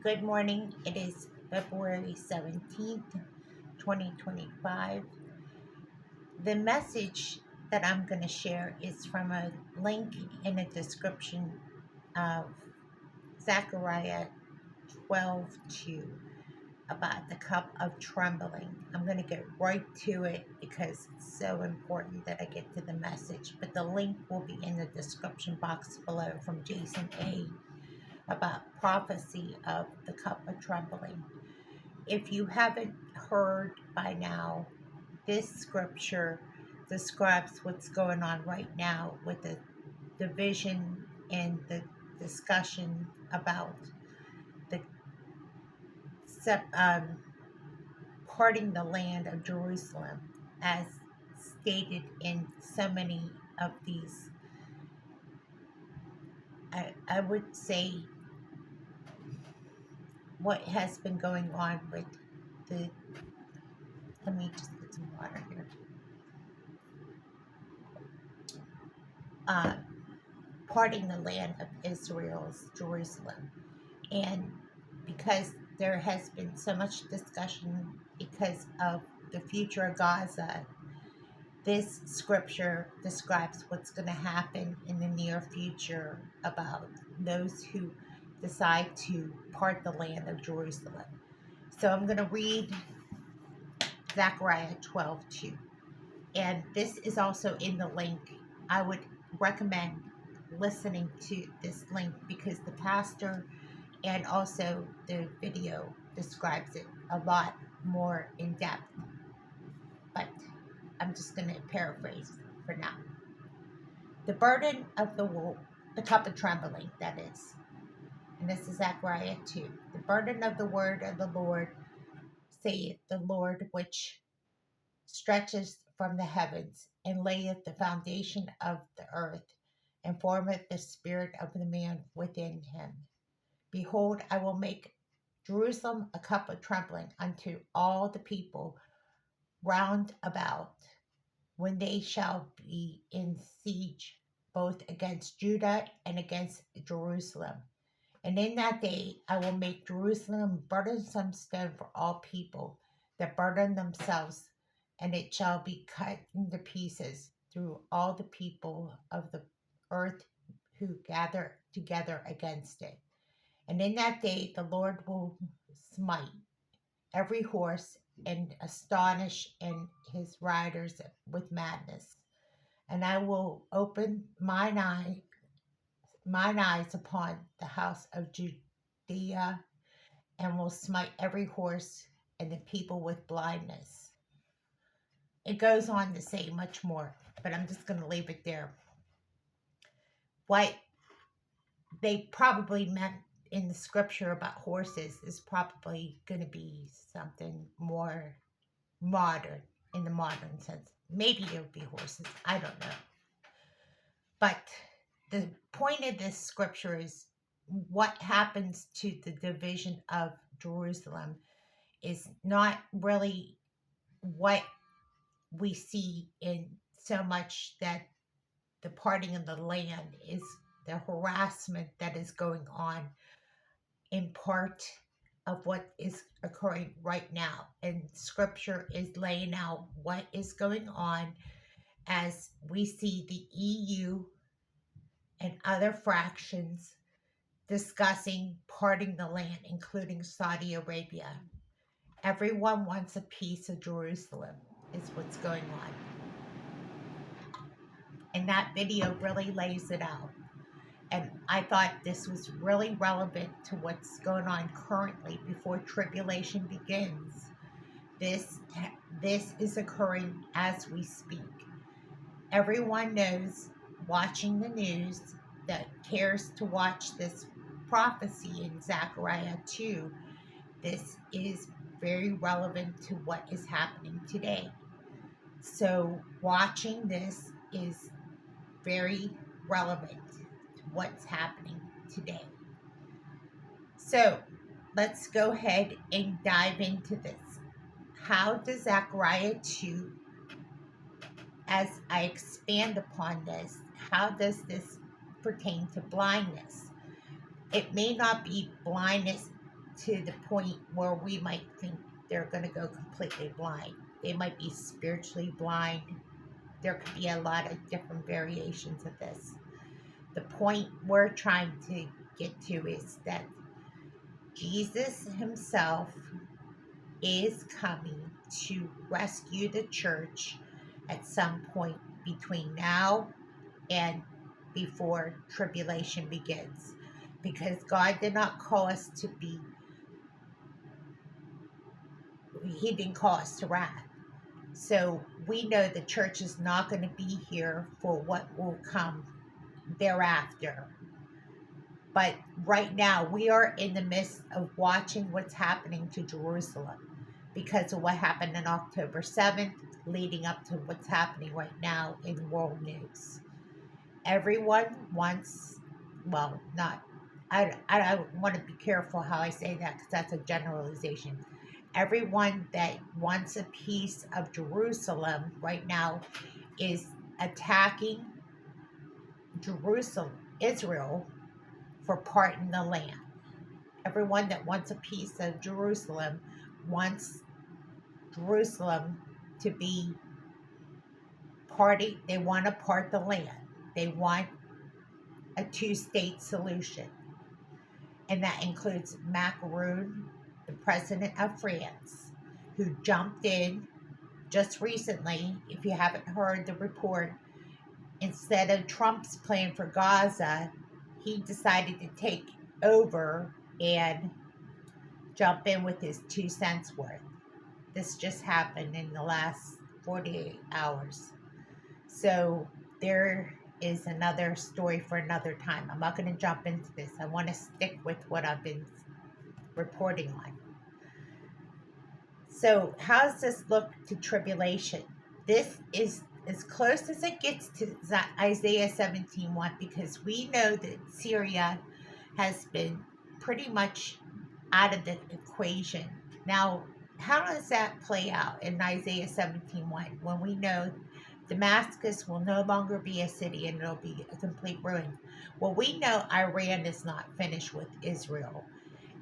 Good morning. It is February 17th, 2025. The message that I'm going to share is from a link in the description of Zechariah 12:2 about the cup of trembling. I'm going to get right to it because it's so important that I get to the message. But the link will be in the description box below from Jason A. about prophecy of the cup of trembling. If you haven't heard by now, this scripture describes what's going on right now with the division and the discussion about the parting the land of Jerusalem, as stated in so many of these. I would say what has been going on with the. Let me just get some water here. Uh, Parting the land of Israel's Jerusalem. And because there has been so much discussion because of the future of Gaza, this scripture describes what's going to happen in the near future about those who decide to part the land of Jerusalem. So I'm going to read Zechariah 12:2. And this is also in the link. I would recommend listening to this link because the pastor and also the video describes it a lot more in depth. But I'm just going to paraphrase for now. The burden of the cup of trembling, that is. And this is Zechariah 2. The burden of the word of the Lord, saith the Lord, which stretches from the heavens, and layeth the foundation of the earth, and formeth the spirit of the man within him. Behold, I will make Jerusalem a cup of trembling unto all the people round about, when they shall be in siege both against Judah and against Jerusalem. And in that day I will make Jerusalem a burdensome stone for all people that burden themselves, and it shall be cut into pieces through all the people of the earth who gather together against it. And in that day the Lord will smite every horse and astonish and his riders with madness. And I will open mine eyes upon the house of Judea, and will smite every horse and the people with blindness. It goes on to say much more, but I'm just going to leave it there. What they probably meant in the scripture about horses is probably going to be something more modern, in the modern sense. Maybe it would be horses. I don't know. But the point of this scripture is what happens to the division of Jerusalem is not really what we see in so much that the parting of the land is the harassment that is going on in part of what is occurring right now. And scripture is laying out what is going on as we see the EU and other fractions discussing parting the land, including Saudi Arabia. Everyone wants a piece of Jerusalem, is what's going on. And that video really lays it out. And I thought this was really relevant to what's going on currently before tribulation begins. This is occurring as we speak. Everyone knows, watching the news, that cares to watch this prophecy in Zechariah 2, this is very relevant to what is happening today. So watching this is very relevant to what's happening today. So let's go ahead and dive into this. How does Zechariah 2, as I expand upon this, how does this pertain to blindness? It may not be blindness to the point where we might think they're going to go completely blind. They might be spiritually blind. There could be a lot of different variations of this. The point we're trying to get to is that Jesus himself is coming to rescue the church at some point between now and before tribulation begins. Because God did not call us to be, he didn't call us to wrath. So we know the church is not going to be here for what will come thereafter. But right now, we are in the midst of watching what's happening to Jerusalem because of what happened on October 7th, leading up to what's happening right now in world news. Everyone wants, well, not, I want to be careful how I say that because that's a generalization. Everyone that wants a piece of Jerusalem right now is attacking Jerusalem, Israel, for parting the land. Everyone that wants a piece of Jerusalem wants Jerusalem to be party. They want to part the land. They want a two-state solution. And that includes Macron, the president of France, who jumped in just recently. If you haven't heard the report, instead of Trump's plan for Gaza, he decided to take over and jump in with his 2 cents worth. This just happened in the last 48 hours. So there is another story for another time. I'm not going to jump into this. I want to stick with what I've been reporting on. So how does this look to tribulation? This is as close as it gets to Isaiah 17:1, because we know that Syria has been pretty much out of the equation. Now, how does that play out in Isaiah 17:1 when we know Damascus will no longer be a city and it'll be a complete ruin? Well, we know Iran is not finished with Israel.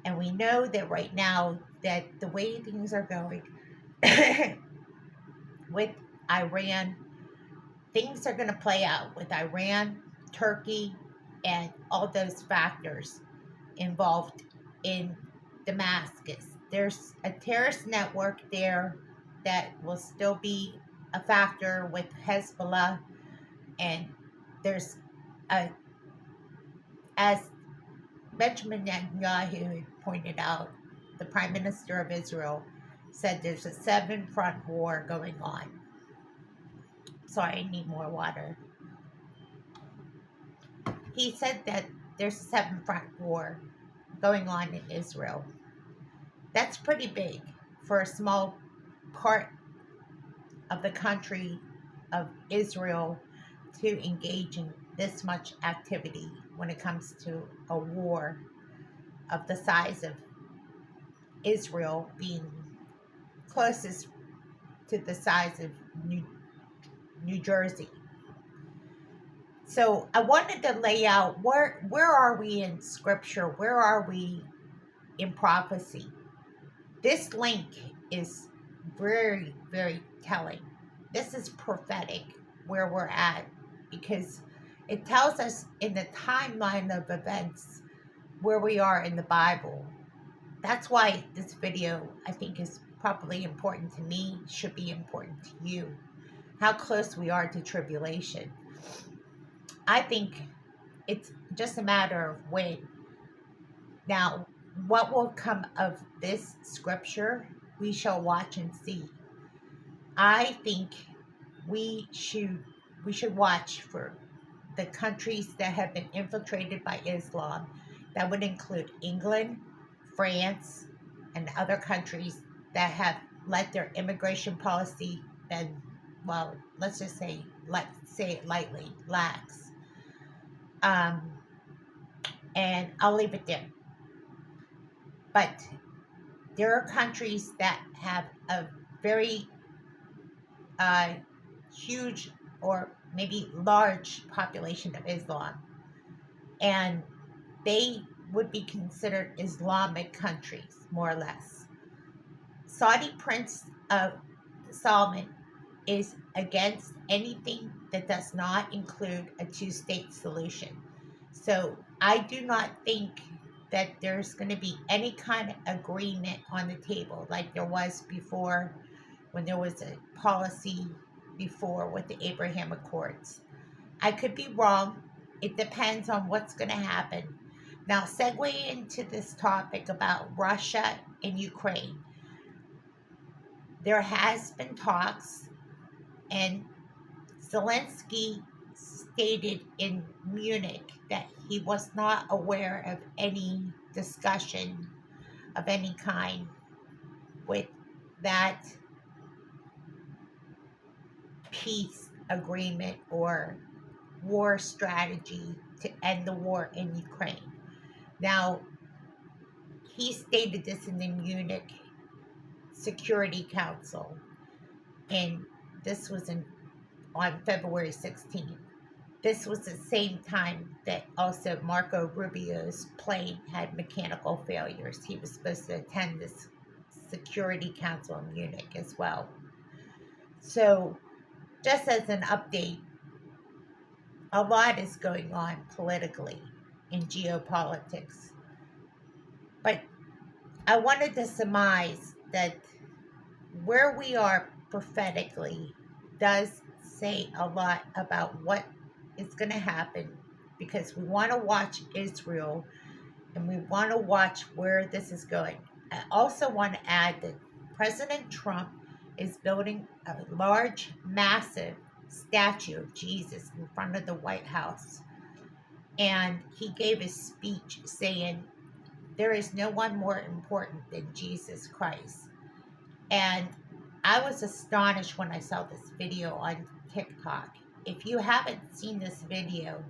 And we know that right now that the way things are going with Iran, things are going to play out with Iran, Turkey, and all those factors involved in Damascus. There's a terrorist network there that will still be a factor with Hezbollah, and there's a, as Benjamin Netanyahu had pointed out, the Prime Minister of Israel said there's a 7-front war going on. Sorry, I need more water. He said that there's a 7-front war going on in Israel. That's pretty big for a small part of the country of Israel to engage in this much activity when it comes to a war of the size of Israel being closest to the size of New Jersey. So I wanted to lay out where are we in scripture? Where are we in prophecy? This link is very, very telling. This is prophetic where we're at, because it tells us in the timeline of events where we are in the Bible. That's why this video, I think, is probably important to me, should be important to you. How close we are to tribulation. I think it's just a matter of when. Now, what will come of this scripture, we shall watch and see. I think we should watch for the countries that have been infiltrated by Islam. That would include England, France, and other countries that have let their immigration policy been, well, let's just say, let's say it lightly, lax. And I'll leave it there. But there are countries that have a very huge or maybe large population of Islam, and they would be considered Islamic countries, more or less. Saudi Prince of Salman is against anything that does not include a two-state solution. So I do not think that there's going to be any kind of agreement on the table like there was before, when there was a policy before with the Abraham Accords. I could be wrong. It depends on what's going to happen. Now, segue into this topic about Russia and Ukraine. There has been talks, and Zelensky stated in Munich that he was not aware of any discussion of any kind with that peace agreement or war strategy to end the war in Ukraine. Now, he stated this in the Munich Security Council, and this was on February 16th. This was the same time that also Marco Rubio's plane had mechanical failures. He was supposed to attend this Security Council in Munich as well. So, just as an update, a lot is going on politically in geopolitics. But I wanted to surmise that where we are prophetically does say a lot about what is going to happen, because we want to watch Israel and we want to watch where this is going. I also want to add that President Trump is building a large, massive statue of Jesus in front of the White House. And he gave a speech saying, there is no one more important than Jesus Christ. And I was astonished when I saw this video on TikTok. If you haven't seen this video,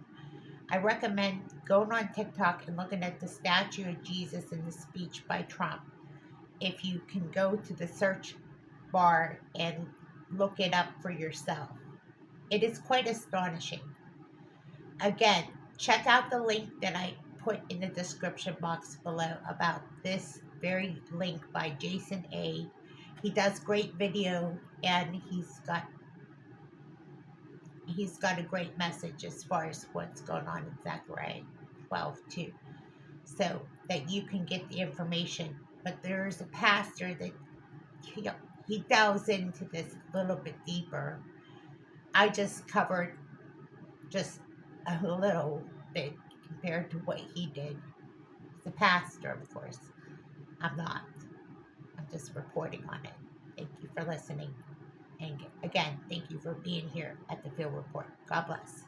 I recommend going on TikTok and looking at the statue of Jesus and the speech by Trump. If you can go to the search bar and look it up for yourself. It is quite astonishing. Again, check out the link that I put in the description box below about this very link by Jason A. He does great video, and he's got a great message as far as what's going on in Zechariah 12 too. So that you can get the information. But there's a pastor that he delves into this a little bit deeper. I just covered just a little bit compared to what he did. He's a pastor, of course. I'm not. I'm just reporting on it. Thank you for listening. And again, thank you for being here at the Field Report. God bless.